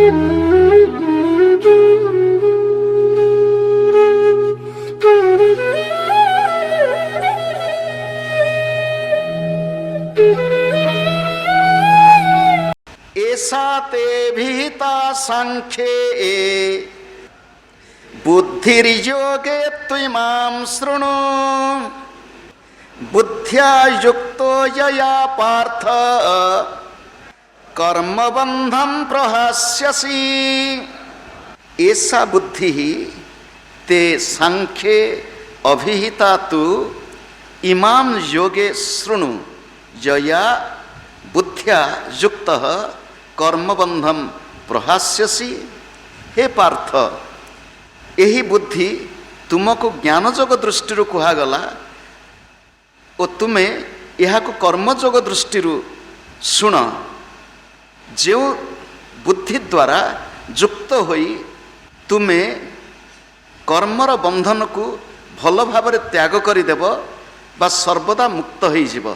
ऐसा ते विहिता सांख्ये बुद्धिर्योगे त्विमां शृणु बुद्ध्या युक्तो यया पार्थ कर्मबंधं प्रहास्यसि। ऐसा बुद्धि ते सांख्ये अभिहिता तु इमां योगे शृणु यया बुद्ध्या युक्तः कर्मबंधम प्रहास्यसि। हे पार्थ, यही बुद्धि तुमको ज्ञानजोग दृष्टि कहुगला और तुमे यह कर्मजोग दृष्टि शुण। जो बुद्धि द्वारा युक्त होई तुमे कर्मर बंधन को भल भाव त्याग करदेव बा सर्वदा मुक्त हो जीव।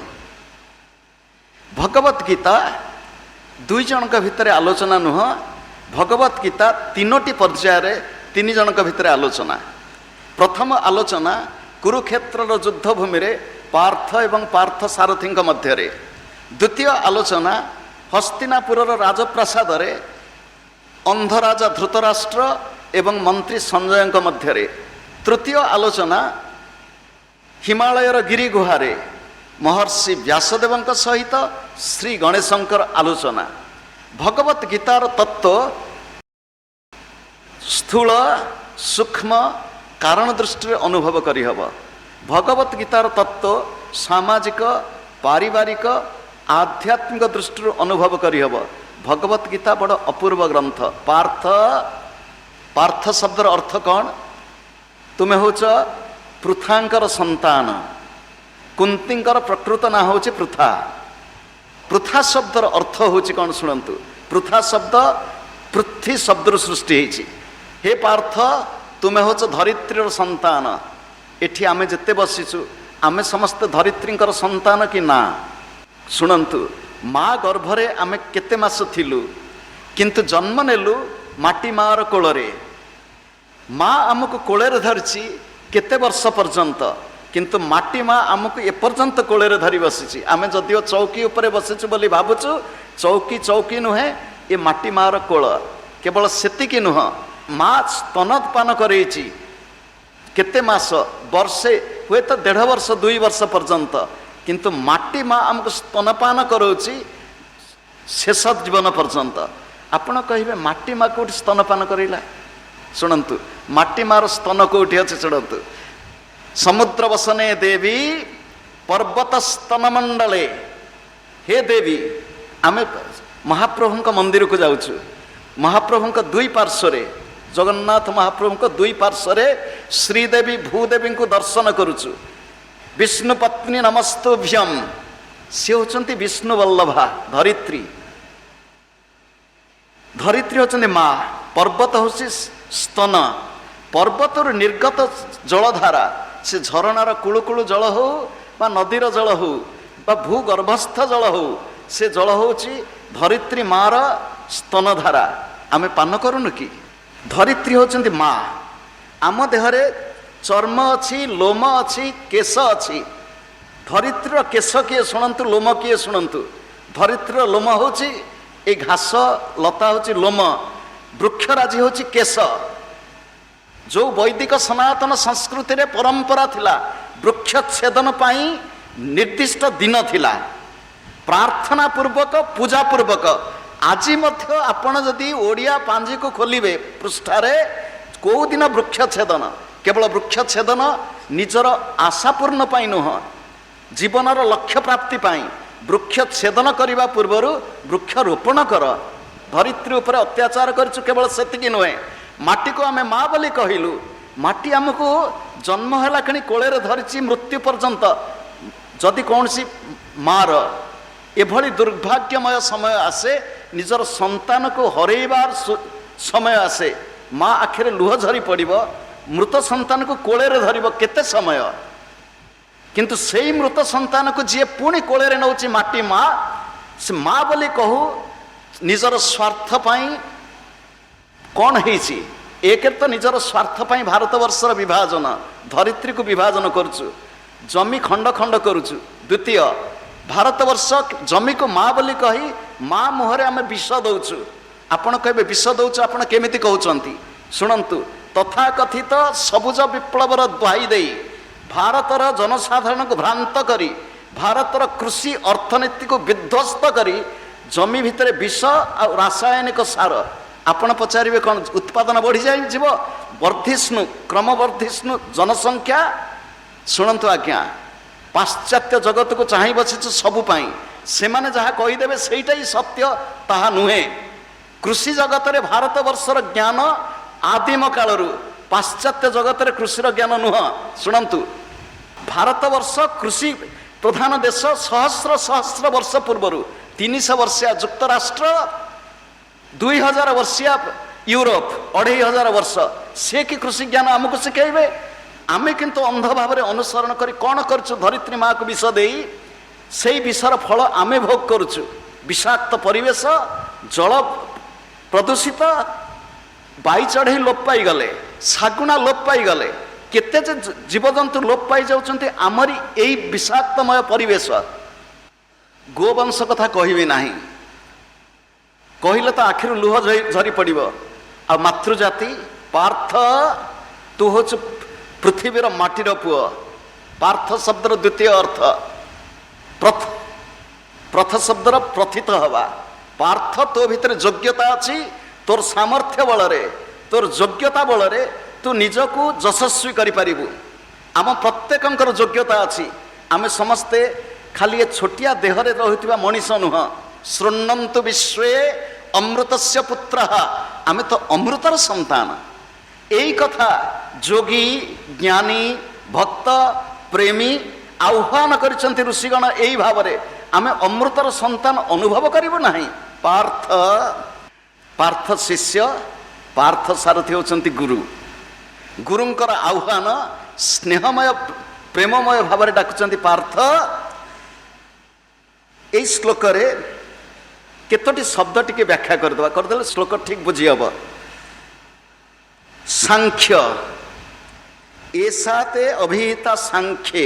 भगवत गीता दुई जनक भितर आलोचना नुह, भगवत गीता तीनोटी पर्यायर तीन जनक भितर आलोचना। प्रथम आलोचना कुरुक्षेत्र युद्ध भूमि रे पार्थ एवं पार्थ सारथी मध्य। द्वितीय आलोचना हस्तिनापुर राजप्रासाद रे अंधराजा धृतराष्ट्र एवं मंत्री संजय मध्य। तृतीय आलोचना हिमालयर गिरी गुहारे महर्षि व्यासदेव सहित श्री गणेशंकर आलोचना। भगवत गीतार तत्व स्थूल सूक्ष्म कारण दृष्टि अनुभव करहब। भगवत गीतार तत्व सामाजिक पारिवारिक आध्यात्मिक दृष्टि अनुभव करहब। भगवत गीता बड़ अपूर्व ग्रंथ। पार्थ, पार्थ शब्दर अर्थ कौन? तुम्हें होच पृथांकर संतान। कुंतींकर प्रकृत ना होची पृथा। पृथा शब्दर अर्थ होची कौन शुणु। पृथा शब्द पृथ्वी शब्द सृष्टि होती। हे पार्थ, तुम्हें होच धरित्रीर संतान। एठी आमे जिते बसीचु आमे समस्त धरित्रींकर संतान कि ना? शुणु, माँ गर्भरे आमे केते मास थिलु किंतु जन्म नेलु माटी मार कोଳରେ। माँ आमको कोଳରେ धरिची केते वर्ष पर्यंत, किंतु माटी माँ आमको एपर्यंत कोଳରେ धरी बसीची। आमे जदिओ चौकी उपरे बसीचु बोली भावुचु, चौकी चौकी नुहे, ये माटी मार कोळ। केवल सेतिकी नुह, माँ स्तनपान करैची केते मास, वर्षे हुए तो 1.5 वर्ष 2 वर्ष पर्यंत, किंतु माटी माँ आमको स्तनपान करौची शेष जीवन पर्यंत। आपण कहिबे माटी माँ कोठी स्तनपान करैला? शुणु, माटी मार स्तन कोठी अछि शुणु। समुद्र वसने देवी पर्वत स्तन मंडले। हे देवी, आमे महाप्रभु मंदिर को जाऊँ। महाप्रभु दुई पार्श्व जगन्नाथ महाप्रभु दुई पार्श्व श्रीदेवी भूदेवी को दर्शन करुचु। विष्णु पत्नी नमस्तुभ्यम, सी होचंती विष्णु वल्लभा धरित्री। धरित्री होचंती माँ, पर्वत होची स्तन। पर्वतर निर्गत जलधारा से झरणार कुळुकुळु जल हो बा नदीर जल हो बा भूगर्भस्थ जल हो, से जल होची धरित्री मार स्तनधारा। आमे पान करूनु कि? धरित्री होचंती माँ। आम देहरे चर्म अच्छी, लोम अच्छी, केश अच्छी। धरित्रीर केश किए शुणु, लोम किए शुणु। धरित्रीर लोम होची ए घास लता होची लोम, वृक्षराजी होची केश। जो वैदिक सनातन संस्कृति रे परंपरा थिला, वृक्ष छेदन पाई निर्दिष्ट दिन थिला, प्रार्थना पूर्वक पूजा पूर्वक। आज मध्य आपण जदि ओडिया पांजी को खोलिबे पृष्ठारे को दिन वृक्ष छेदन, केवल वृक्ष छेदन निजर आशा पूर्ण पाई नुह, जीवनर लक्ष्य प्राप्ति पाई वृक्ष छेदन करने पूर्वर वृक्ष रोपण कर। धरित्री उपर अत्याचार करछु, केवल सेतिकी नुहे। माटी को आमे माँ बोली कहलु। माटी आमको जन्म है कि कोଳରେ धरिची मृत्यु पर्यंत। जदि कौन सी मार एभली दुर्भाग्यमय समय आसे, निजर संतान को हरैबार समय आसे, माँ आखिरे लुह झरी पड़िब, मृत संतान को कोଳରେ धरिब केते समय। किंतु सेई मृत संतान को जी पुणी कोଳରେ नौची माटी माँ, से माँ बोली कहू निजर स्वार्थ पाई कौन होईछि एक तो निजर स्वार्थ पाई भारतवर्षर विभाजन धरित्री को विभाजन करुचु जमी खंड खंड करुचु द्वितीय भारतवर्ष जमी को माँ बोली कही माँ मुहरे आम विष दौचु आपण कहे विष दौचु आपण केमिति कहउचंती शुणन्तु तथाकथित सबुज विप्लवर दुहाई दे भारतर जनसाधारण को भ्रांत करी भारतर कृषि अर्थनीति को विध्वस्त करी जमी भितर विष आ रासायनिक सार आपण पचारे कौन उत्पादन बढ़ी जाए वर्धिष्णु क्रम वर्धिष्णु जनसंख्या शुणु आज्ञा पाश्चात्य जगत को चाह बसीचु सबुपाई से माने जहाँ कहीदेवे सेटा ही सत्य ताहा नुहे कृषि जगत रे भारतवर्षर ज्ञान आदिम कालरू पाश्चात्य जगत रे कृषिर ज्ञान नुह शुणु भारतवर्ष कृषि प्रधान देश सहस्र सहस्र वर्ष पूर्वर 300 वर्षिया युक्तराष्ट्र 2000 वर्षिया यूरोप 2500 वर्ष से कि कृषि ज्ञान आमको शिखेबे आमे किंतु अंध भाव अनुसरण करी कौन करछु धरित्री माँ को विष दे से विषर फल आमे भोग करुचु विषाक्त परिवेश जल प्रदूषित बाई चढ़ई लोप पाई गले शागुणा लोप पाई गले केते जीवजंतु लोप पाई जाउछन्ते आमरी एई विषाक्तमय परिवेश गोवंश कथा कहबी नाही कहले तो आखिर लुह झरी पड़िबो आ मातृजाति पार्थ तू होच पृथ्वीर माटीर पुओ पार्थ शब्दर द्वितीय अर्थ प्रथ शब्दर प्रथित हवा पार्थ तो भितर योग्यता अच्छी तोर सामर्थ्य बल तोर योग्यता बल तू निजको यशस्वी करिपारिबु आम प्रत्येकंकर योग्यता अच्छी आमे समस्ते खाली ये छोटिया देहरे रहुथिबा मनीष नुह शृण्वन्तु विश्वे अमृतस्य पुत्रः आमे तो अमृतर संतान यही कथा जोगी ज्ञानी भक्त प्रेमी आह्वान करिसंति ऋषिगण यही भाव रे आमे अमृतर संतान अनुभव करिबु नाही पार्थ पार्थ शिष्य पार्थ सारथी होचंती गुरु गुरुंकर आह्वान स्नेहमय प्रेममय भाव रे डाकुचंती पार्थ ए श्लोक रे केतोटी शब्द टिके व्याख्या करदेले श्लोक ठीक बुझी हब सांख्य एसाते अभिहिता सांख्ये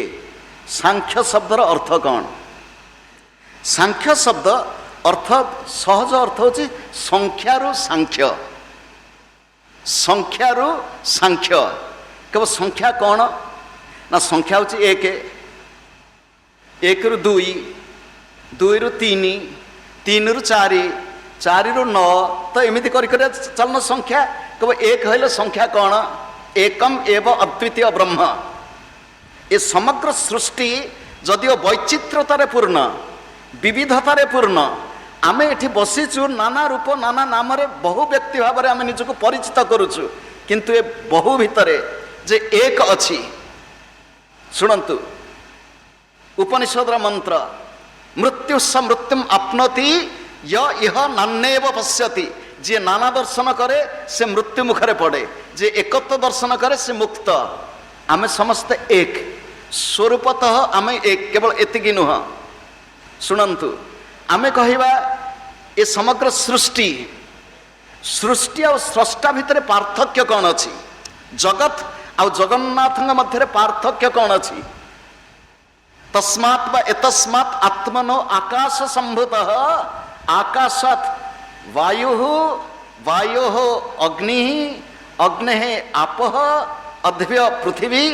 सांख्य शब्दर अर्थ कौन सांख्य शब्द अर्थ सहज अर्थ होची संख्यारु सांख्य संख्यारु सांख्य केवल संख्या कौन ना संख्या होची एक रु दुई दुई रु तीन तीन रु चारि चारि रु नौ तो एमती कर चलन संख्या केवल एक हईल संख्या कौन एकम एव अद्वितीय ब्रह्म ये समग्र सृष्टि जदिओ वैचित्र्यतार पूर्ण विविधतार पूर्ण आमे एठी बसीचु नाना रूप नाना नाम रे बहु व्यक्ति भाव में आमे निजको परिचित करुचु किंतु ए बहु भितरे जे एक अछि शुणन्तु उपनिषदर मंत्र मृत्यु स मृत्युम आपनोति य इह नान्येव पश्यति जे नाना दर्शन करे से मृत्यु मुखरे पड़े जे एकत्व दर्शन करे से मुक्त आमे समस्त एक स्वरूपतः आमे एक केवल एतिकी नुह शुणन्तु आमे कहिबा ए समग्र सृष्टि सृष्टि और स्रष्टा भितर पार्थक्य कौन अछि जगत और जगन्नाथ मध्य पार्थक्य कौन अछि तस्मात् वा एतस्मात् आत्मनो आकाश संभूतः आकाशात् वायुः वायोः अग्निः अग्नेः आपः अद्भ्य पृथिवी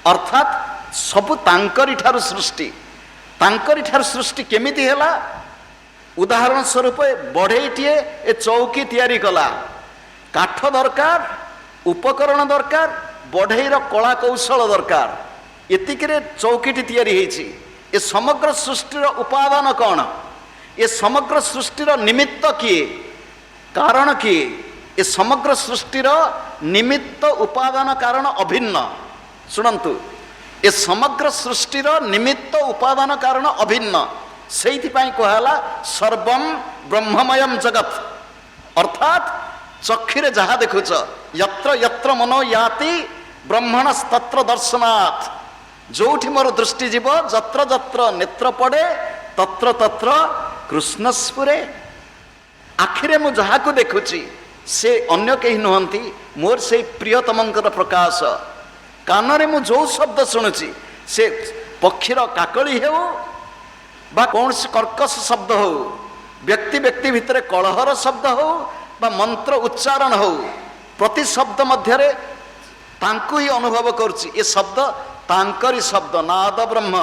अर्थात सबु तांकरी ठारु सृष्टि तांकरी ठारु सृष्टि केमिति हैला उदाहरण स्वरूप बढ़ईटीए ए चौकी तैयारी कला काठ दरकार उपकरण दरकार बढ़ईर कला कौशल दरकार एतिके चौकीटी तैयारी होईछि ए समग्र सृष्टिर उपादान कौन ए समग्र सृष्टिर निमित्त किए कारण किए ए समग्र सृष्टिर निमित्त उपादान कारण अभिन्न शुणन्तु ए समग्र सृष्टिर निमित्त उपादान कारण अभिन्न सेइथिपाई कहला सर्वम ब्रह्ममयम जगत अर्थात चक्षुरे जहाँ देखुच यत्र यत्र मनो याति ब्रह्मणस्तत्र दर्शनात् जोठी मोर दृष्टि जीव जत्र जत्र नेत्र पड़े तत्र तत्र कृष्ण स्फुरे आखिरे मु जहाँ को देखुची से अन्य कहीं नुहंती मोर से प्रियतमंकर प्रकाश कान मु जो शब्द शुणुची से पक्षीर काकली हो बा कौन से कर्कश शब्द हो व्यक्ति व्यक्ति भितर कलहर शब्द हो बा मंत्र उच्चारण हो प्रति शब्द मध्य तांको ही अनुभव करुच्ची ये शब्द तांकरी शब्द नाद ब्रह्म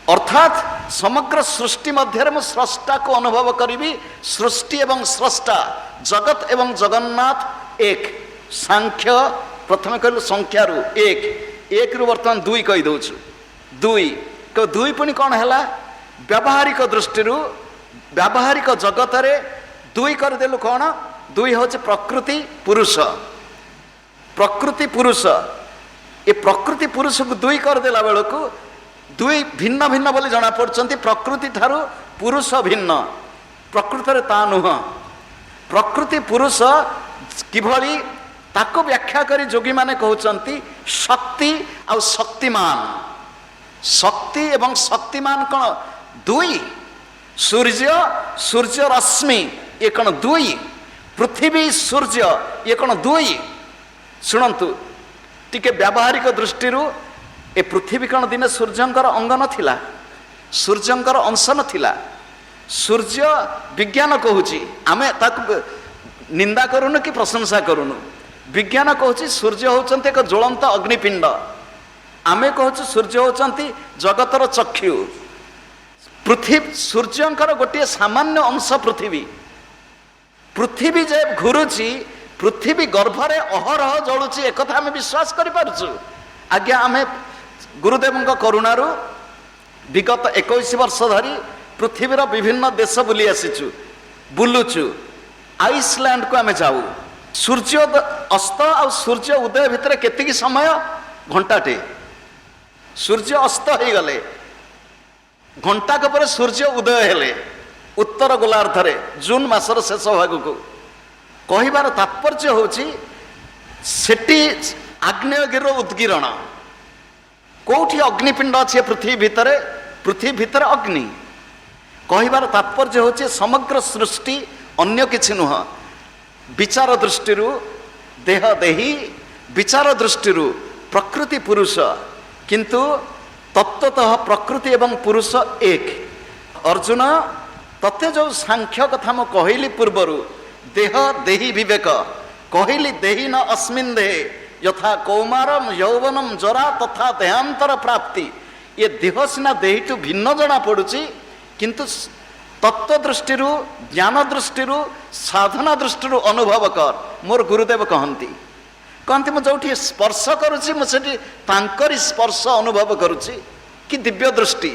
अर्थात समग्र सृष्टि मध्य मु स्रष्टा को अनुभव करी सृष्टि एवं स्रष्टा जगत एवं जगन्नाथ एक सांख्य प्रथम कहलु संख्या रु एक रु वर्तमान दुई कही दउछु दुई पुणी कौन है व्यावहारिक दृष्टि व्यावहारिक जगत रे दुई करदेलु कौन दुई हूँ प्रकृति पुरुष ये प्रकृति पुरुष को दुई करदेला बेलू दुई भिन्न भिन्न बोली जना पड़ती प्रकृति ठारू पुरुष भिन्न प्रकृत रे ता नुह प्रकृति पुरुष किभली ताको व्याख्या करी जोगी माने कहउचंती शक्ति आ शक्तिमान शक्ति एवं शक्तिमान कौन दुई सूर्य रश्मि ये कौन दुई पृथ्वी सूर्य ये कौन दुई शुणु टिके व्यावहारिक दृष्टि ए पृथ्वी कौन दिने सूर्यंकर अंग नथिला सूर्यंकर अंश नथिला सूर्य विज्ञान कहूची आमे ताकु निंदा करूनु कि प्रशंसा करूनु विज्ञान कहूची सूर्य होचंती एक ज्वलंत अग्निपिंड आमे कहूँ सूर्य होचंती जगतर चक्षु पृथ्वी सूर्यंकर गोटे सामान्य अंश पृथ्वी जे घुरुची पृथ्वी गर्भरे अहरह जलुची एक आम विश्वास करूँ आज्ञा आम गुरुदेव करुणारू विगत 21 वर्ष धरी पृथ्वीर विभिन्न देश बुली आसीचु बुलुचु आइसलैंड को आम जाऊ सूर्य अस्त आ सूर्य उदय भितर केतिकी समय घंटाटे सूर्य अस्त हो गले घंटाक पर सूर्य उदय हेले उत्तर गोलार्धरे जून मासर शेष भाग को कहिबार तात्पर्य होची सेठी आग्नेयगिर उद्गीरण कोठी अग्निपिंड अच्छे पृथ्वी भितर अग्नि कहिबार तात्पर्य होची समग्र सृष्टि अन्य किछि नुह विचार दृष्टि देह देही विचार दृष्टि प्रकृति पुरुष किंतु तत्वतः प्रकृति एवं पुरुष एक अर्जुन तते जो सांख्य कथा मु कहली पूर्वरु देह देही विवेक कहली देही न अस्मिन् देहे यथा कौमारम यौवनम जरा तथा देहांतर प्राप्ति ये देह सिना देहीठू भिन्न जना पड़ुची किंतु तत्व दृष्टि ज्ञान दृष्टि साधना दृष्टि अनुभव कर मोर गुरुदेव कहती मुझे स्पर्श करुच्ची मुझे तांकरी स्पर्श अनुभव करुच्ची कि दिव्य दृष्टि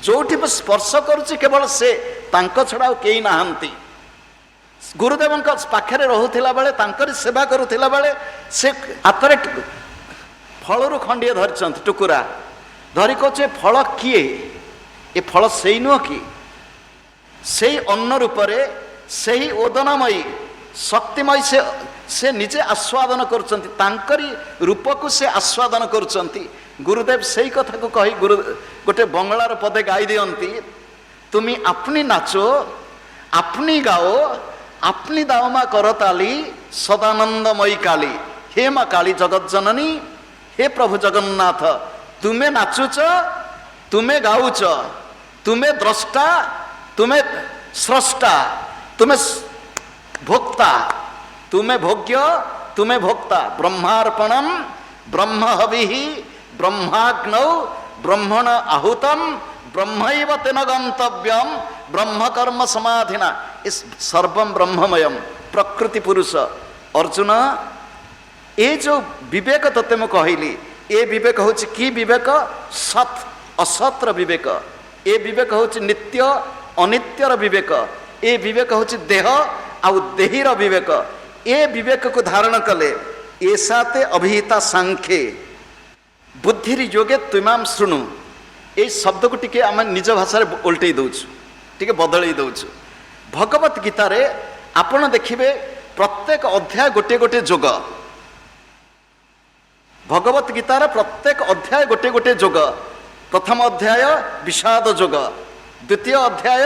जोठी मैं स्पर्श करुच्ची केवल से तांको छड़ा कई नाहांती गुरुदेव पाखे रोला बेले तांकरी सेवा करुला बेले से हाथ फलरू खंडिए धरी टुकुरा धरी कहे फल किए ये फल से नुह कि से अन्न रूपरे से ही ओदनमयी शक्तिमयी से निजे आस्वादन करुचंती तांकरी रूप को से आस्वादन करुचंती गुरुदेव से कथा को कही गुरु गोटे बंगलार पदे गाई दियंती तुमी अपनी नाचो अपनी गाओ अपनी दाओ माँ करताली सदानंदमयी काली हे माँ काली जगत जननी हे प्रभु जगन्नाथ तुम्हें नाचुच तुम्हें गाउच तुम्हें द्रष्टा तुम्हें स्रष्टा तुम्हें भोक्ता तुम्हें भोग्य तुम्हें भोक्ता ब्रह्मार्पणम ब्रह्म हवि ब्रह्माग्नौ ब्रह्मण आहुतम ब्रह्मैव तेन गंतव्यम ब्रह्म कर्म समाधिना इस सर्वम ब्रह्ममयम प्रकृति पुरुष अर्जुन ये जो विवेक तते मैं कहली ये विवेक हूँ कि विवेक सत असत्र विवेक ये विवेक हूँ नित्य अनित्यर विवेक ये विवेक हूँ देह आउ देहीर विवेक ये विवेक को धारण कले ऐसाते अभिहिता सांख्ये बुद्धि योगे तुमाम शुणु ये शब्द को टिके आम निज भाषा उल्टे दौचु टिके बदल दौचु भगवत गीतार आपण देखिए प्रत्येक अध्याय गोटे गोटे जोग भगवत गीतार प्रत्येक अध्याय गोटे गोटे जोग प्रथम अध्याय विषाद जोग द्वितीय अध्याय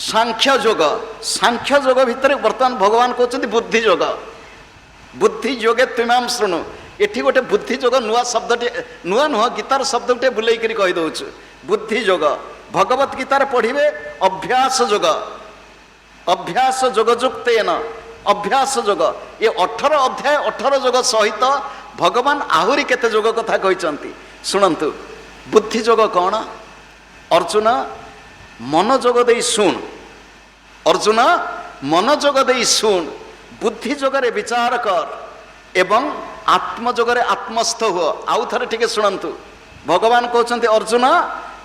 सांख्य जोग, सांख्य जोग भितर वर्तमान भगवान कहते बुद्धि जोग, बुद्धि योगे तुमाम शृणु। एठी गोटे बुद्धि जोग नुआ शब्दटे, नुआ नुह गीतार शब्द गोटे बुलाई करी कहि दउछु। बुद्धि जोग भगवत गीतार पढ़िबे अभ्यास जोग, अभ्यास जोगजुक्तेन अभ्यास जोग। ये 18 अध्याय 18 जोग सहित भगवान आहुरी केते जोग कथा कहिसंती सुनंतु। बुद्धि जोग कौन? अर्जुन मनोजोग दे शुण, अर्जुन मनोजोग दे शुण, बुद्धि जोगरे विचार कर एवं आत्मजोगरे आत्मस्थ हुआ। आउ थरे टिके शुणंतु, भगवान कहते अर्जुन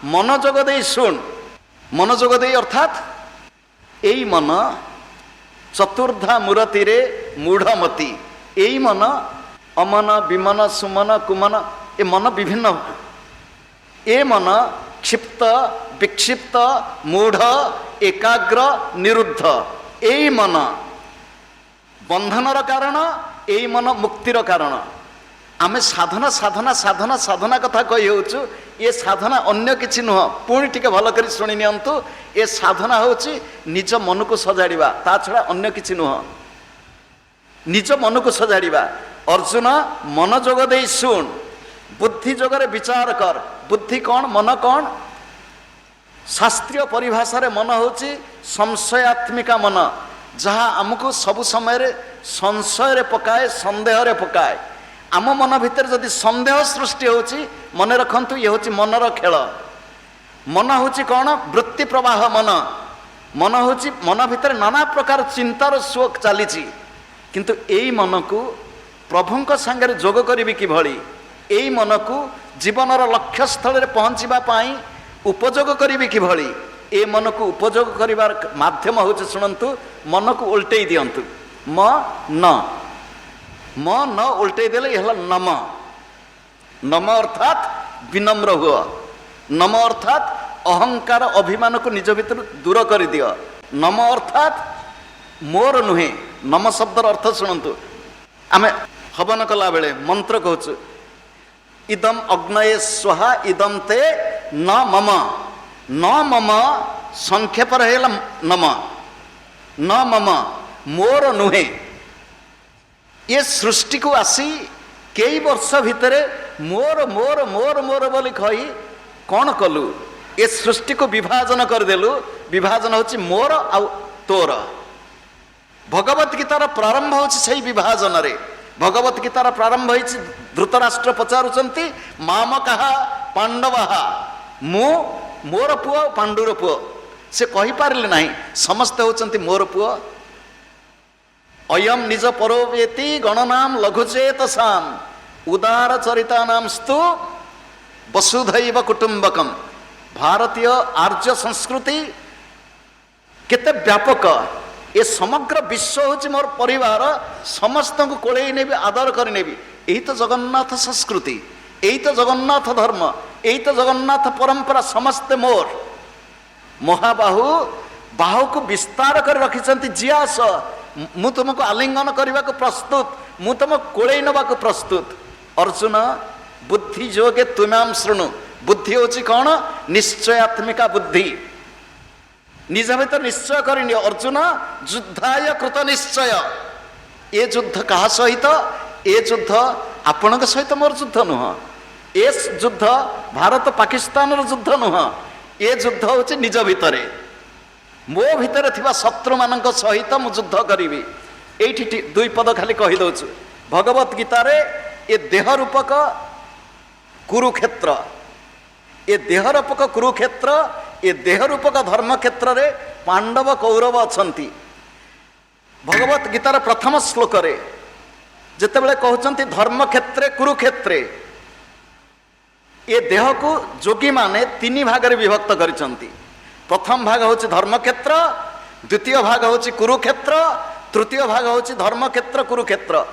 मनोजोग दे शुण। मनोजोग दे अर्थात एई मन चतुर्धा मूर्ति रे मूढ़मती, एई मन अमन विमन सुमन कुमन, ए मन विभिन्न, ए मन क्षिप्त विक्षिप्त मूढ़ एकाग्र निरुद्ध, एई मन बंधनर कारण, एई मन मुक्तिर कारण। आमे साधना साधना साधना साधना कथा कही होचु, ये साधना अन्य किछि नुह। पुणी टिके भल करी शुणी नियंतु, ये साधना होची निज मन को सजाड़िबा, ता छड़ा अन्य किछि नुह। निज मन को सजाड़िबा। अर्जुन मनोजोग दे शुण, बुद्धि जोगरे विचार कर। बुद्धि कौन? मन कौन? शास्त्रीय परिभाषा रे मन होची संशयात्मिका मन, जहाँ आमको सबु समय संशय रे पकाए, संदेह रे पकाए। आम मन भितर जदि संदेह सृष्टि होची, मन रखंतु ये होची मनर खेल। मन होची कौन? वृत्ति प्रवाह मन। मन होची मन भितर नाना प्रकार चिंतार शोक चलीची, किंतु एई मन को प्रभुंक संगे जोग करिबि कि भली, एई मन को जीवनर लक्ष्य स्थल रे पहुंचीबा पाई उपयोग करिबि कि भली, ए मन को उपयोग करिबार माध्यम होची सुनंतु, मन को उल्टेई दियंतु। म न उल्टे देले यह नम। नम अर्थात विनम्र हुआ, नम अर्थात अहंकार अभिमान को निज भीतर दूर कर दियो। नम अर्थात मोर नुहे। नम शब्दर अर्थ शुणु, आमे हवन कला बेले मंत्र कहूँ, इदम अग्नये स्वाहा इदम ते न मम। न मम संक्षेप है नम, न मम मोर नुहे। ये सृष्टि को आसी कई वर्ष भितर मोर मोर मोर मोर बोली कही कौन कलु? ये सृष्टि को विभाजन करदेलु। विभाजन होची मोर आउ तोर। भगवत गीतार प्रारंभ होची सही विभाजन रे। भगवत गीतार प्रारंभ होची धृतराष्ट्र पचारुचंती माम कहा पांडवहा, मु मोर पुओ पांडुर पुओ। से कहि पारले नाही, समस्त होचंती मोर पुओ। अयम निज परोवेति गणनाम लघुचेतसाम उदार चरिता नाम स्तु वसुधैव कुटुंबकम। भारतीय आर्य संस्कृति केते व्यापक, ये समग्र विश्व होची मोर परिवार, समस्त को कोड़े नेबी आदर कर नेबी। यही तो जगन्नाथ संस्कृति, यही तो जगन्नाथ धर्म, यही तो जगन्नाथ परंपरा। समस्ते मोर। महाबाहु बाहु को विस्तार कर रखिछंती। जियास मु तुमको आलिंगन करने को प्रस्तुत, मु तुम कोड़े नवा को प्रस्तुत। अर्जुन बुद्धि जोगे तुमाम शृणु। बुद्धि होची कौन? निश्चयात्मिका बुद्धि। निज भीतर निश्चय करनी। अर्जुन युद्धाय कृत निश्चय। ये युद्ध कहा सहित? ये युद्ध आपण सहित मोर युद्ध नुह। ये युद्ध भारत पाकिस्तान युद्ध नुह। ये युद्ध होची निज भितरे। मो भितर थिबा शत्रु मानक सहित मु युद्ध करिवि। एठी दुई पद खाली कहि दउछु। भगवत गीता रे ये देह रूपक कुरुक्षेत्र, ये देह रूपक कुरुक्षेत्र, ये देह रूपक धर्म क्षेत्र रे पांडव कौरव अछंती। भगवत गीतार प्रथम श्लोक रे जेतेबेले कहउचंती धर्म क्षेत्रे कुरुक्षेत्रे, ये देह को जोगी माने तीन भाग रे विभक्त करिसंती। प्रथम भाग होची धर्म क्षेत्र, द्वितीय भाग होची कुरुक्षेत्र, तृतीय भाग होची धर्म क्षेत्र कुरुक्षेत्र।